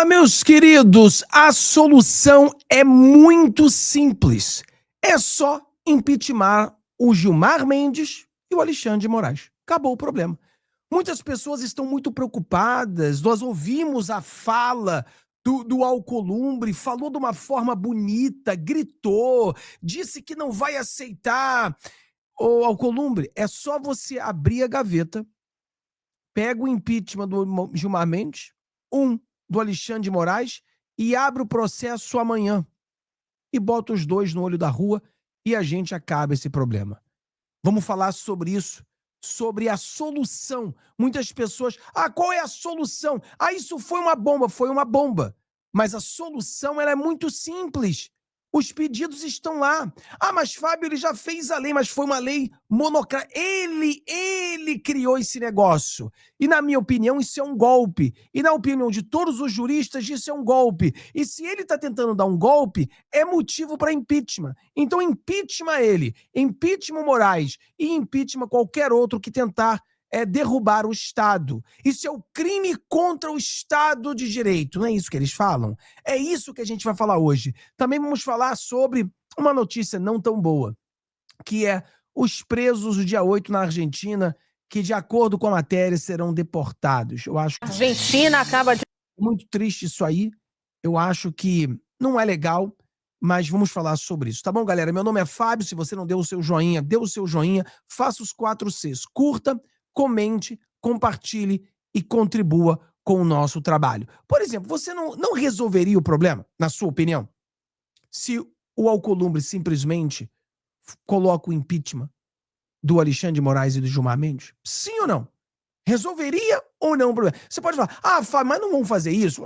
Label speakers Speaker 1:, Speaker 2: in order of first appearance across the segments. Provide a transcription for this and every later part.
Speaker 1: Fala, meus queridos, a solução é muito simples. É só impeachment o Gilmar Mendes e o Alexandre de Moraes. Acabou o problema. Muitas pessoas estão muito preocupadas. Nós ouvimos a fala do Alcolumbre, falou de uma forma bonita, gritou, disse que não vai aceitar. Ô, Alcolumbre, é só você abrir a gaveta, pega o impeachment do Gilmar Mendes, do Alexandre de Moraes, e abre o processo amanhã. E bota os dois no olho da rua e a gente acaba esse problema. Vamos falar sobre isso, sobre a solução. Muitas pessoas, qual é a solução? Isso foi uma bomba. Mas a solução ela é muito simples. Os pedidos estão lá. Mas Fábio, ele já fez a lei, mas foi uma lei monocrática. Ele criou esse negócio. E na minha opinião, isso é um golpe. E na opinião de todos os juristas, isso é um golpe. E se ele está tentando dar um golpe, é motivo para impeachment. Então impeachment ele, impeachment Moraes e impeachment qualquer outro que tentar derrubar o Estado. Isso é o crime contra o Estado de Direito. Não é isso que eles falam? É isso que a gente vai falar hoje. Também vamos falar sobre uma notícia não tão boa, que é os presos do dia 8 na Argentina, que, de acordo com a matéria, serão deportados. Eu acho que
Speaker 2: Argentina acaba de...
Speaker 1: muito triste isso aí. Eu acho que não é legal, mas vamos falar sobre isso. Tá bom, galera? Meu nome é Fábio. Se você não deu o seu joinha, dê o seu joinha. Faça os 4 Cs. Curta, comente, compartilhe e contribua com o nosso trabalho. Por exemplo, você não resolveria o problema, na sua opinião, se o Alcolumbre simplesmente coloca o impeachment do Alexandre de Moraes e do Gilmar Mendes? Sim ou não? Resolveria ou não o problema? Você pode falar, Fábio, mas não vamos fazer isso?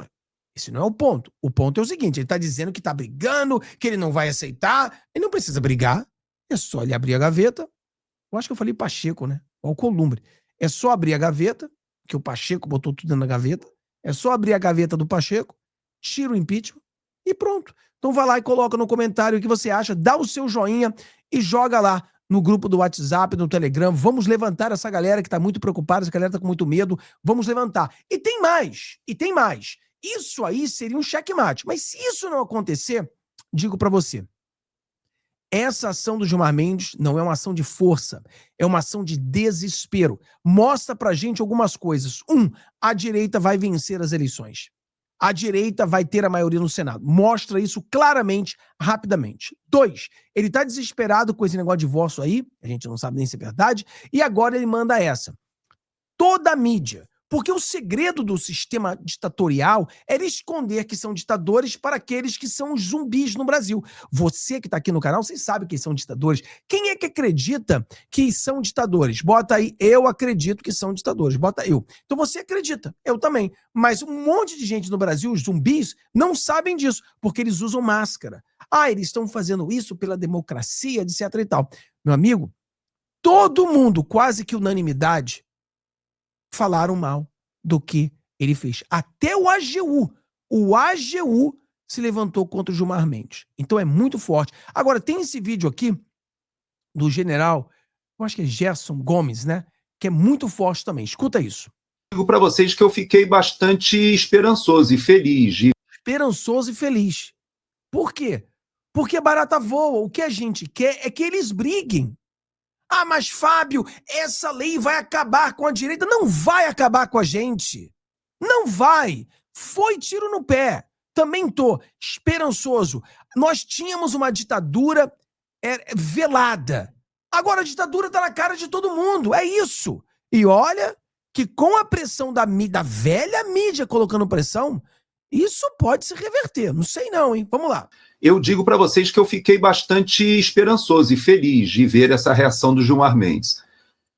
Speaker 1: Esse não é o ponto. O ponto é o seguinte, ele está dizendo que está brigando, que ele não vai aceitar. Ele não precisa brigar, é só ele abrir a gaveta. Eu acho que eu falei Pacheco, né? O Alcolumbre. É só abrir a gaveta, que o Pacheco botou tudo dentro da gaveta. É só abrir a gaveta do Pacheco, tira o impeachment e pronto. Então vai lá e coloca no comentário o que você acha, dá o seu joinha e joga lá no grupo do WhatsApp, no Telegram. Vamos levantar essa galera que tá muito preocupada, essa galera tá com muito medo. Vamos levantar. E tem mais. Isso aí seria um checkmate. Mas se isso não acontecer, digo pra você, essa ação do Gilmar Mendes não é uma ação de força, é uma ação de desespero. Mostra pra gente algumas coisas. A direita vai vencer as eleições. A direita vai ter a maioria no Senado. Mostra isso claramente, rapidamente. 2, ele tá desesperado com esse negócio de divórcio aí, a gente não sabe nem se é verdade, e agora ele manda essa. Toda a mídia. Porque o segredo do sistema ditatorial era esconder que são ditadores para aqueles que são os zumbis no Brasil. Você que está aqui no canal, vocês sabem que são ditadores. Quem é que acredita que são ditadores? Bota aí, eu acredito que são ditadores. Bota eu. Então você acredita, eu também. Mas um monte de gente no Brasil, os zumbis, não sabem disso, porque eles usam máscara. Eles estão fazendo isso pela democracia, etc e tal. Meu amigo, todo mundo, quase que unanimidade, falaram mal do que ele fez. Até o AGU. O AGU se levantou contra o Gilmar Mendes. Então é muito forte. Agora, tem esse vídeo aqui do general, eu acho que é Gerson Gomes, né? Que é muito forte também. Escuta isso.
Speaker 3: Digo para vocês que eu fiquei bastante esperançoso e feliz.
Speaker 1: Esperançoso e feliz. Por quê? Porque a barata voa. O que a gente quer é que eles briguem. Mas Fábio, essa lei vai acabar com a direita. Não vai acabar com a gente. Não vai. Foi tiro no pé. Também tô esperançoso. Nós tínhamos uma ditadura velada. Agora a ditadura tá na cara de todo mundo. É isso. E olha que com a pressão da velha mídia colocando pressão, isso pode se reverter. Não sei não, hein? Vamos lá.
Speaker 3: Eu digo para vocês que eu fiquei bastante esperançoso e feliz de ver essa reação do Gilmar Mendes.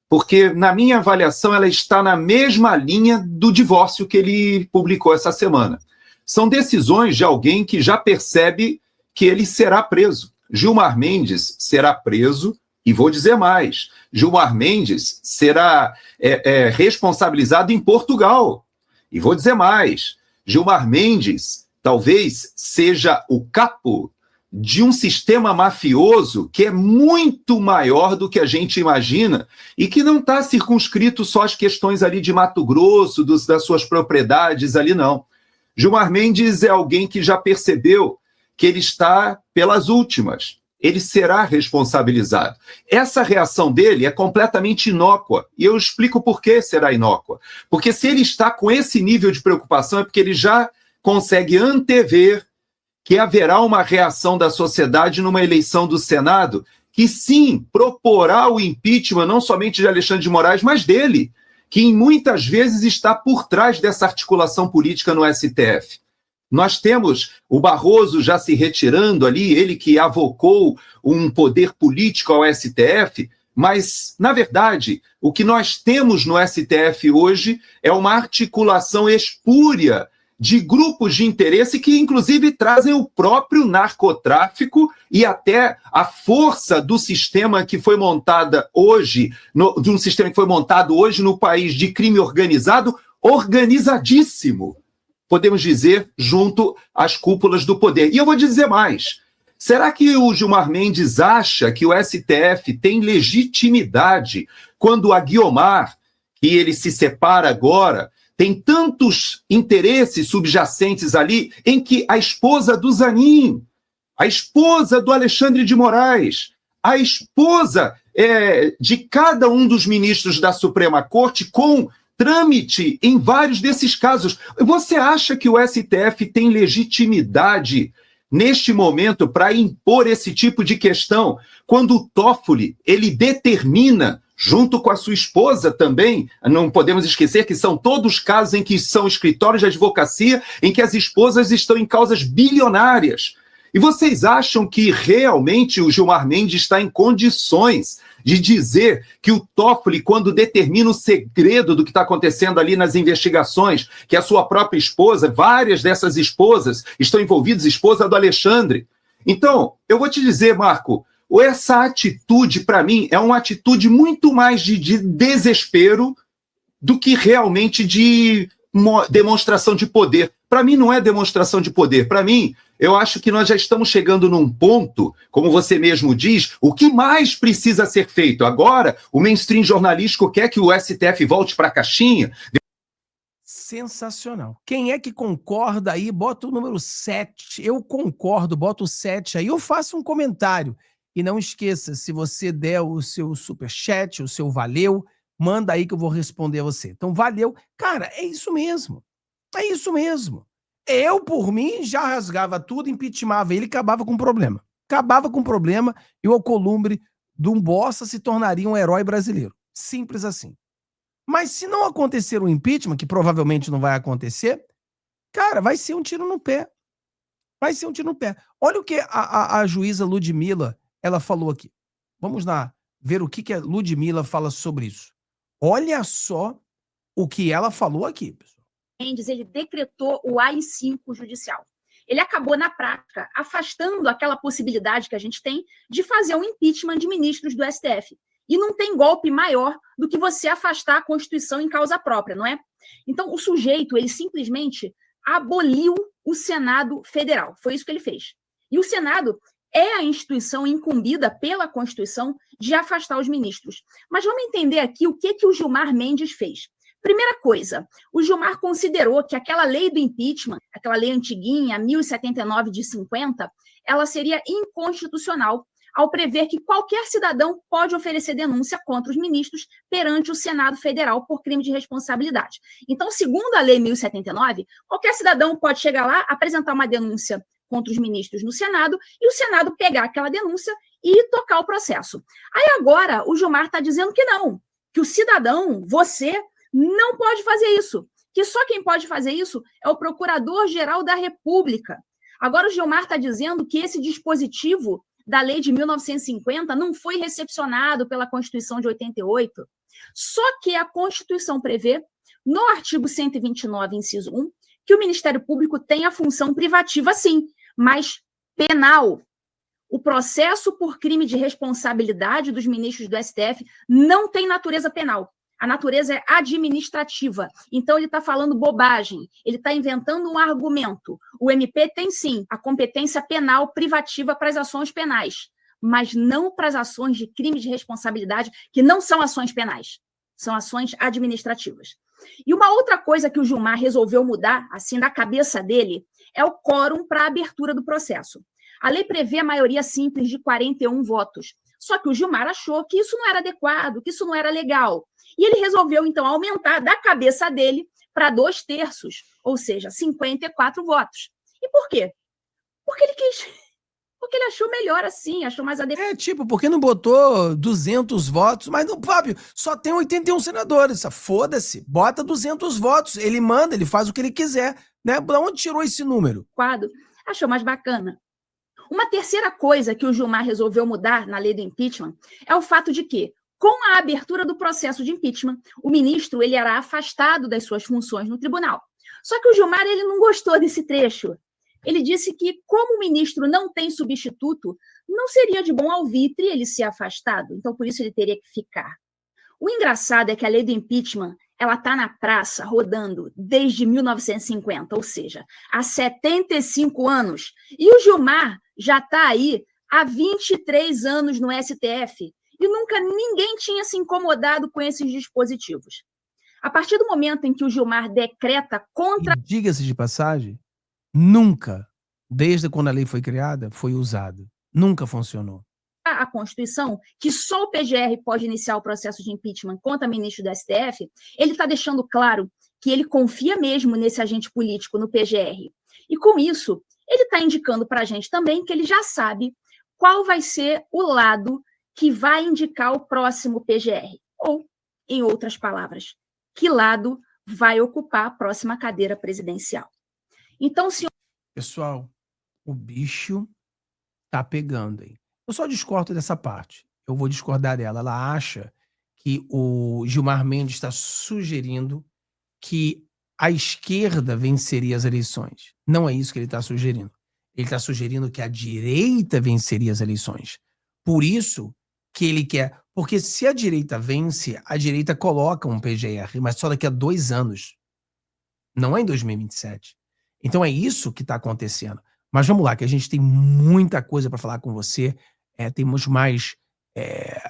Speaker 3: Porque, na minha avaliação, ela está na mesma linha do divórcio que ele publicou essa semana. São decisões de alguém que já percebe que ele será preso. Gilmar Mendes será preso, e vou dizer mais, Gilmar Mendes será responsabilizado em Portugal. E vou dizer mais, Gilmar Mendes talvez seja o capo de um sistema mafioso que é muito maior do que a gente imagina e que não está circunscrito só às questões ali de Mato Grosso, das suas propriedades ali, não. Gilmar Mendes é alguém que já percebeu que ele está pelas últimas. Ele será responsabilizado. Essa reação dele é completamente inócua. E eu explico por que será inócua. Porque se ele está com esse nível de preocupação, é porque ele já consegue antever que haverá uma reação da sociedade numa eleição do Senado que, sim, proporá o impeachment não somente de Alexandre de Moraes, mas dele, que muitas vezes está por trás dessa articulação política no STF. Nós temos o Barroso já se retirando ali, ele que avocou um poder político ao STF, mas, na verdade, o que nós temos no STF hoje é uma articulação espúria de grupos de interesse que, inclusive, trazem o próprio narcotráfico e até a força do sistema que foi montada hoje, de um sistema que foi montado hoje no país de crime organizado, organizadíssimo, podemos dizer, junto às cúpulas do poder. E eu vou dizer mais. Será que o Gilmar Mendes acha que o STF tem legitimidade quando a Guiomar, que ele se separa agora, tem tantos interesses subjacentes ali em que a esposa do Zanin, a esposa do Alexandre de Moraes, a esposa de cada um dos ministros da Suprema Corte com trâmite em vários desses casos. Você acha que o STF tem legitimidade neste momento para impor esse tipo de questão quando o Toffoli, ele determina, junto com a sua esposa também, não podemos esquecer que são todos casos em que são escritórios de advocacia, em que as esposas estão em causas bilionárias. E vocês acham que realmente o Gilmar Mendes está em condições de dizer que o Toffoli, quando determina o segredo do que está acontecendo ali nas investigações, que a sua própria esposa, várias dessas esposas estão envolvidas, esposa do Alexandre? Então, eu vou te dizer, Marco, essa atitude, para mim, é uma atitude muito mais de desespero do que realmente de demonstração de poder. Para mim, não é demonstração de poder. Para mim, eu acho que nós já estamos chegando num ponto, como você mesmo diz, o que mais precisa ser feito? Agora, o mainstream jornalístico quer que o STF volte para a caixinha.
Speaker 1: Sensacional. Quem é que concorda aí? Bota o número 7. Eu concordo, bota o 7 aí. Eu faço um comentário. E não esqueça, se você der o seu superchat, o seu valeu, manda aí que eu vou responder a você. Então, valeu. Cara, é isso mesmo. É isso mesmo. Eu, por mim, já rasgava tudo, impeachmentava ele e acabava com o problema. Acabava com o problema e o Alcolumbre de um bossa se tornaria um herói brasileiro. Simples assim. Mas se não acontecer o impeachment, que provavelmente não vai acontecer, cara, vai ser um tiro no pé. Vai ser um tiro no pé. Olha o que a juíza Ludmilla, ela falou aqui. Vamos lá ver o que a Ludmilla fala sobre isso. Olha só o que ela falou aqui, pessoal.
Speaker 2: Mendes, ele decretou o AI-5 judicial. Ele acabou, na prática, afastando aquela possibilidade que a gente tem de fazer um impeachment de ministros do STF. E não tem golpe maior do que você afastar a Constituição em causa própria, não é? Então, o sujeito, ele simplesmente aboliu o Senado Federal. Foi isso que ele fez. E o Senado é a instituição incumbida pela Constituição de afastar os ministros. Mas vamos entender aqui o que o Gilmar Mendes fez. Primeira coisa, o Gilmar considerou que aquela lei do impeachment, aquela lei antiguinha, 1079 de 50, ela seria inconstitucional ao prever que qualquer cidadão pode oferecer denúncia contra os ministros perante o Senado Federal por crime de responsabilidade. Então, segundo a lei 1079, qualquer cidadão pode chegar lá, apresentar uma denúncia contra os ministros no Senado e o Senado pegar aquela denúncia e tocar o processo. Aí agora o Gilmar está dizendo que não, que o cidadão, você, não pode fazer isso, que só quem pode fazer isso é o Procurador-Geral da República. Agora o Gilmar está dizendo que esse dispositivo da lei de 1950 não foi recepcionado pela Constituição de 88. Só que a Constituição prevê, no artigo 129, inciso 1, que o Ministério Público tem a função privativa, sim, mas penal. O processo por crime de responsabilidade dos ministros do STF não tem natureza penal. A natureza é administrativa. Então, ele está falando bobagem. Ele está inventando um argumento. O MP tem, sim, a competência penal privativa para as ações penais, mas não para as ações de crime de responsabilidade, que não são ações penais. São ações administrativas. E uma outra coisa que o Gilmar resolveu mudar, assim, da cabeça dele, é o quórum para a abertura do processo. A lei prevê a maioria simples de 41 votos. Só que o Gilmar achou que isso não era adequado, que isso não era legal. E ele resolveu, então, aumentar da cabeça dele para 2/3, ou seja, 54 votos. E por quê? Porque ele quis... Porque ele achou melhor assim, achou mais adequado.
Speaker 1: Por que não botou 200 votos? Mas não, Fábio, só tem 81 senadores. Foda-se, bota 200 votos. Ele manda, ele faz o que ele quiser, né? Da onde tirou esse número?
Speaker 2: Achou mais bacana. Uma terceira coisa que o Gilmar resolveu mudar na lei do impeachment é o fato de que, com a abertura do processo de impeachment, o ministro ele era afastado das suas funções no tribunal. Só que o Gilmar ele não gostou desse trecho. Ele disse que, como o ministro não tem substituto, não seria de bom alvitre ele ser afastado. Então, por isso, ele teria que ficar. O engraçado é que a lei do impeachment ela está na praça, rodando, desde 1950, ou seja, há 75 anos. E o Gilmar já está aí há 23 anos no STF. E nunca ninguém tinha se incomodado com esses dispositivos. A partir do momento em que o Gilmar decreta contra...
Speaker 1: Diga-se de passagem, nunca, desde quando a lei foi criada, foi usado. Nunca funcionou.
Speaker 2: A Constituição, que só o PGR pode iniciar o processo de impeachment contra ministro do STF, ele está deixando claro que ele confia mesmo nesse agente político, no PGR. E com isso, ele está indicando para a gente também que ele já sabe qual vai ser o lado que vai indicar o próximo PGR. Ou, em outras palavras, que lado vai ocupar a próxima cadeira presidencial. Então, senhor...
Speaker 1: Pessoal, o bicho tá pegando, hein? Eu só discordo dessa parte. Eu vou discordar dela. Ela acha que o Gilmar Mendes está sugerindo que a esquerda venceria as eleições. Não é isso que ele está sugerindo. Ele está sugerindo que a direita venceria as eleições. Por isso que ele quer... Porque se a direita vence, a direita coloca um PGR, mas só daqui a 2 anos. Não é em 2027. Então é isso que está acontecendo. Mas vamos lá, que a gente tem muita coisa para falar com você. Temos mais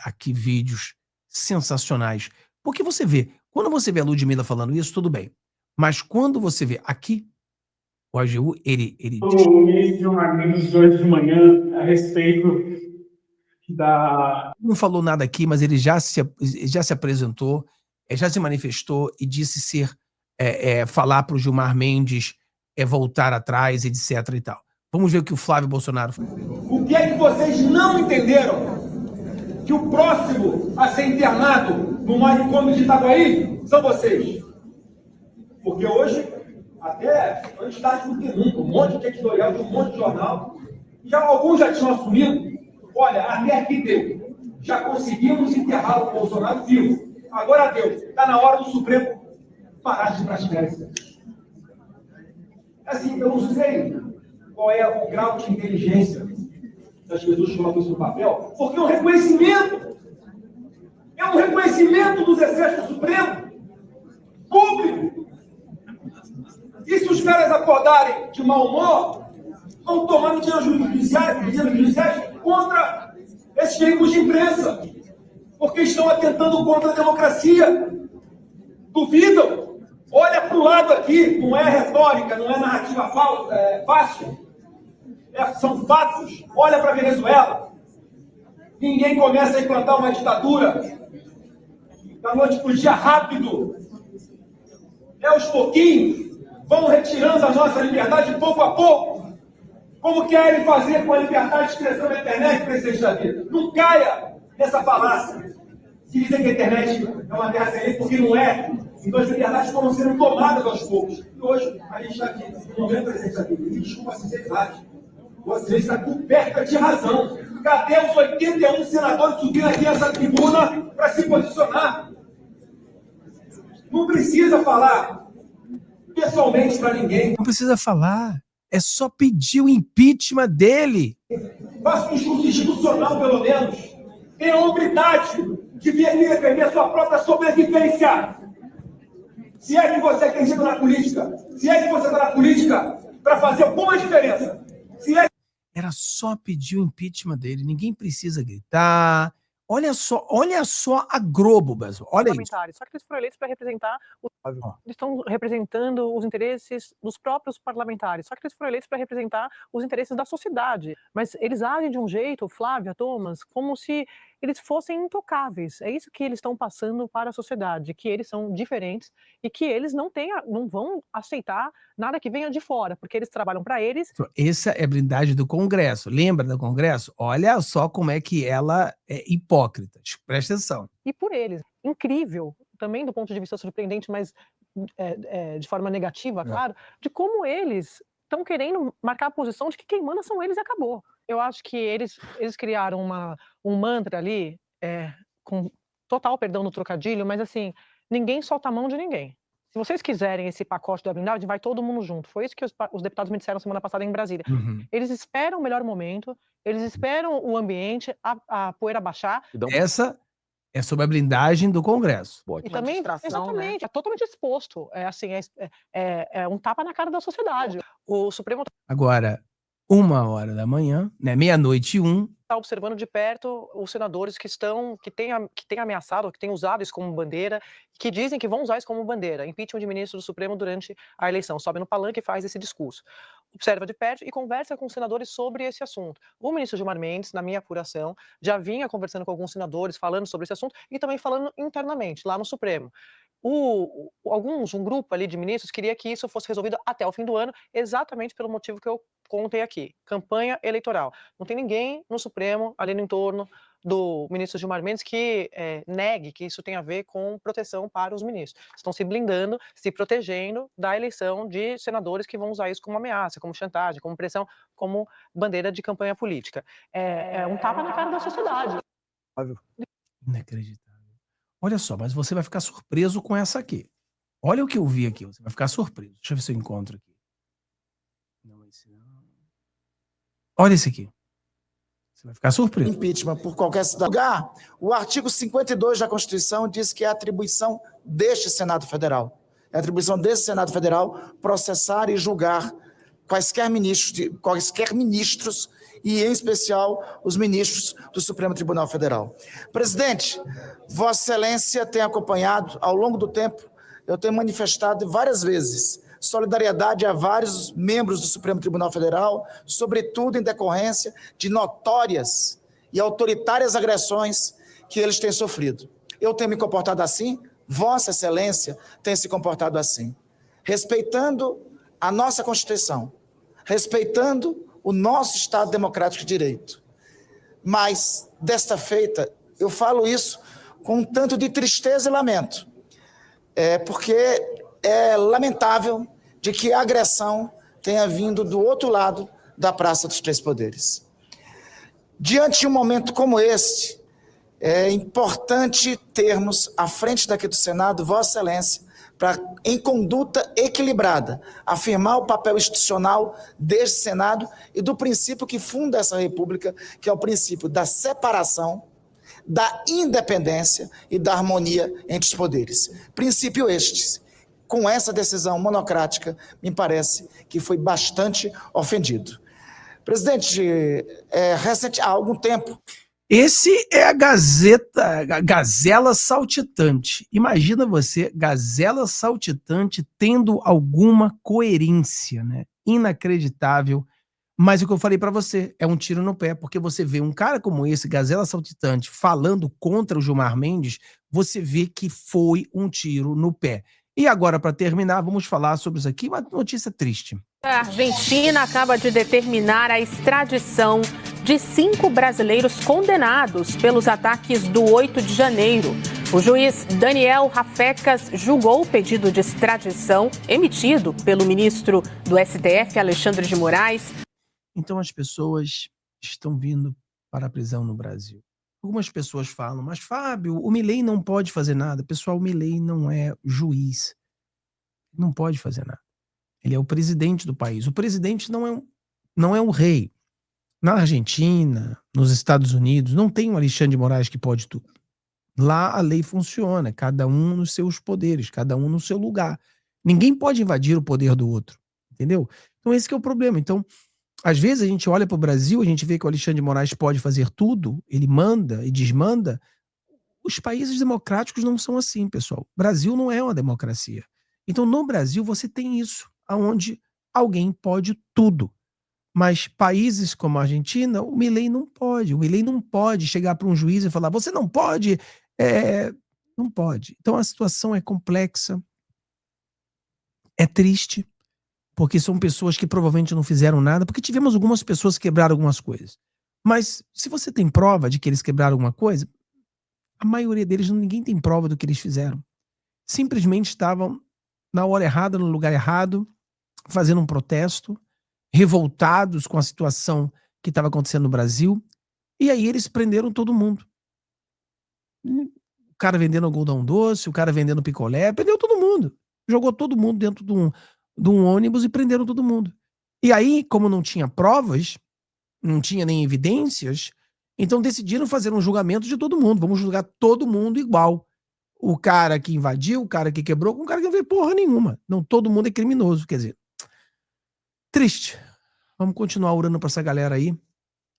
Speaker 1: aqui vídeos sensacionais. Porque você vê, quando você vê a Ludmilla falando isso, tudo bem. Mas quando você vê aqui, o AGU, ele...
Speaker 4: O ministro Gilmar Mendes hoje de manhã a respeito da...
Speaker 1: Não falou nada aqui, mas ele já se apresentou, já se manifestou e disse falar para o Gilmar Mendes voltar atrás, etc. e tal. Vamos ver o que o Flávio Bolsonaro falou.
Speaker 5: O que é que vocês não entenderam? Que o próximo a ser internado no manicômio de Itaguaí são vocês. Porque hoje, até antes tarde do que nunca, um monte de editorial de um monte de jornal, alguns já tinham assumido. Olha, até aqui deu. Já conseguimos enterrar o Bolsonaro vivo. Agora deu. Está na hora do Supremo parar de praticar isso. Assim, eu não sei qual é o grau de inteligência das pessoas que colocam isso no papel, porque é um reconhecimento dos excessos do Supremo, público. E se os caras acordarem de mau humor, vão tomando dinheiro judiciais contra esses veículos de imprensa, porque estão atentando contra a democracia. Duvidam? Olha para o lado aqui, não é retórica, não é narrativa fácil. São fatos. Olha para a Venezuela. Ninguém começa a implantar uma ditadura da noite para o dia rápido. Aos pouquinhos, vão retirando a nossa liberdade pouco a pouco. Como querem fazer com a liberdade de expressão na internet, presidente da vida? Não caia nessa falácia. Se dizem que a internet é uma terra sem lei, porque não é. Então as liberdades foram sendo tomadas aos poucos. E hoje a gente está aqui, no momento, presidente da vida. Me desculpa a sinceridade. Você está coberta de razão. Cadê os 81 senadores subindo aqui nessa tribuna para se posicionar? Não precisa falar pessoalmente para ninguém.
Speaker 1: Não precisa falar. É só pedir o impeachment dele.
Speaker 5: Faça um estudo institucional, pelo menos. Tenha a hombridade de vir aqui defender a sua própria sobrevivência. Se é que você acredita na política, se é que você está na política para fazer alguma diferença, se é...
Speaker 1: Era só pedir o impeachment dele. Ninguém precisa gritar. Olha só a Globo, Brasil. Olha isso.
Speaker 6: Só que eles foram eleitos para representar
Speaker 1: Ó.
Speaker 6: eles estão representando os interesses dos próprios parlamentares, só que eles foram eleitos para representar os interesses da sociedade. Mas eles agem de um jeito, Flávia, Thomas, como se eles fossem intocáveis. É isso que eles estão passando para a sociedade, que eles são diferentes e que eles não vão aceitar nada que venha de fora, porque eles trabalham para eles.
Speaker 1: Essa é a blindagem do Congresso. Lembra do Congresso? Olha só como é que ela é hipócrita. Presta atenção.
Speaker 6: E por eles. Incrível, também do ponto de vista surpreendente, mas de forma negativa, claro, de como eles estão querendo marcar a posição de que quem manda são eles e acabou. Eu acho que eles criaram um mantra ali, com total perdão no trocadilho, mas assim, ninguém solta a mão de ninguém. Se vocês quiserem esse pacote da blindagem, vai todo mundo junto. Foi isso que os deputados me disseram semana passada em Brasília. Eles esperam o melhor momento, eles esperam o ambiente, a poeira baixar.
Speaker 1: Essa é sobre a blindagem do Congresso.
Speaker 6: E também, exatamente, é totalmente exposto. É um tapa na cara da sociedade. O Supremo
Speaker 1: Agora, 1h da manhã, né, 00:01,
Speaker 6: está observando de perto os senadores que têm ameaçado, que têm usado isso como bandeira, que dizem que vão usar isso como bandeira. Impeachment de ministro do Supremo durante a eleição. Sobe no palanque e faz esse discurso. Observa de perto e conversa com os senadores sobre esse assunto. O ministro Gilmar Mendes, na minha apuração, já vinha conversando com alguns senadores, falando sobre esse assunto e também falando internamente, lá no Supremo. Um grupo ali de ministros queria que isso fosse resolvido até o fim do ano, exatamente pelo motivo que eu contei aqui, campanha eleitoral. Não tem ninguém no Supremo, ali no entorno do ministro Gilmar Mendes, que negue que isso tem a ver com proteção para os ministros. Estão se blindando, se protegendo da eleição de senadores que vão usar isso como ameaça, como chantagem, como pressão, como bandeira de campanha política. É um tapa na cara da sociedade.
Speaker 1: Inacreditável. Olha só, mas você vai ficar surpreso com essa aqui. Olha o que eu vi aqui, você vai ficar surpreso. Deixa eu ver se eu encontro aqui. Não, esse não. Olha esse aqui. Você vai ficar surpreso.
Speaker 7: Impeachment por qualquer cidadão. O artigo 52 da Constituição diz que é atribuição deste Senado Federal. É atribuição desse Senado Federal processar e julgar quaisquer ministros e, em especial, os ministros do Supremo Tribunal Federal. Presidente, Vossa Excelência tem acompanhado, ao longo do tempo, eu tenho manifestado várias vezes solidariedade a vários membros do Supremo Tribunal Federal, sobretudo em decorrência de notórias e autoritárias agressões que eles têm sofrido. Eu tenho me comportado assim, Vossa Excelência tem se comportado assim, respeitando a nossa Constituição, respeitando o nosso Estado Democrático de Direito. Mas, desta feita, eu falo isso com um tanto de tristeza e lamento, porque é lamentável de que a agressão tenha vindo do outro lado da Praça dos Três Poderes. Diante de um momento como este, é importante termos, à frente daqui do Senado, Vossa Excelência, para, em conduta equilibrada, afirmar o papel institucional deste Senado e do princípio que funda essa República, que é o princípio da separação, da independência e da harmonia entre os poderes. Princípio este, com essa decisão monocrática, me parece que foi bastante ofendido. Presidente, há algum tempo...
Speaker 1: Esse é a Gazela Saltitante. Imagina você, Gazela Saltitante, tendo alguma coerência, né? Inacreditável. Mas o que eu falei pra você é um tiro no pé, porque você vê um cara como esse, Gazela Saltitante, falando contra o Gilmar Mendes, você vê que foi um tiro no pé. E agora, para terminar, vamos falar sobre isso aqui, uma notícia triste.
Speaker 8: A Argentina acaba de determinar a extradição de 5 brasileiros condenados pelos ataques do 8 de janeiro. O juiz Daniel Rafecas julgou o pedido de extradição emitido pelo ministro do STF, Alexandre de Moraes.
Speaker 1: Então as pessoas estão vindo para a prisão no Brasil. Algumas pessoas falam, mas Fábio, o Milei não pode fazer nada. Pessoal, o Milei não é juiz. Não pode fazer nada. Ele é o presidente do país. O presidente não é um rei. Na Argentina, nos Estados Unidos, não tem um Alexandre de Moraes que pode tudo. Lá a lei funciona, cada um nos seus poderes, cada um no seu lugar. Ninguém pode invadir o poder do outro, entendeu? Então esse que é o problema. Então Às vezes a gente olha para o Brasil, a gente vê que o Alexandre de Moraes pode fazer tudo, ele manda e desmanda. Os países democráticos não são assim, pessoal. O Brasil não é uma democracia. Então, no Brasil, você tem isso, onde alguém pode tudo. Mas países como a Argentina, o Milei não pode. O Milei não pode chegar para um juiz e falar, você não pode. Não pode. Então, a situação é complexa, é triste, porque são pessoas que provavelmente não fizeram nada, porque tivemos algumas pessoas que quebraram algumas coisas. Mas se você tem prova de que eles quebraram alguma coisa, a maioria deles, ninguém tem prova do que eles fizeram. Simplesmente estavam na hora errada, no lugar errado, fazendo um protesto, revoltados com a situação que estava acontecendo no Brasil, e aí eles prenderam todo mundo. O cara vendendo algodão doce, o cara vendendo picolé, prendeu todo mundo. Jogou todo mundo dentro de um ônibus e prenderam todo mundo. E aí, como não tinha provas, não tinha nem evidências, então decidiram fazer um julgamento de todo mundo. Vamos julgar todo mundo igual. O cara que invadiu, o cara que quebrou, com o cara que não fez porra nenhuma. Não, todo mundo é criminoso, quer dizer. Triste. Vamos continuar orando para essa galera aí.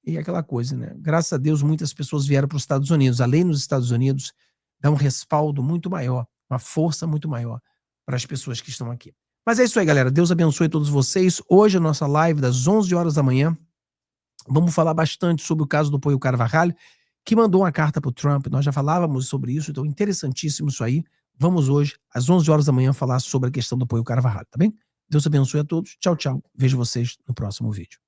Speaker 1: E aquela coisa, né? Graças a Deus, muitas pessoas vieram para os Estados Unidos. A lei nos Estados Unidos dá um respaldo muito maior, uma força muito maior para as pessoas que estão aqui. Mas é isso aí, galera. Deus abençoe todos vocês. Hoje a nossa live das 11 horas da manhã. Vamos falar bastante sobre o caso do Poio Carvalho, que mandou uma carta para o Trump. Nós já falávamos sobre isso, então interessantíssimo isso aí. Vamos hoje, às 11 horas da manhã, falar sobre a questão do Poio Carvalho, tá bem? Deus abençoe a todos. Tchau, tchau. Vejo vocês no próximo vídeo.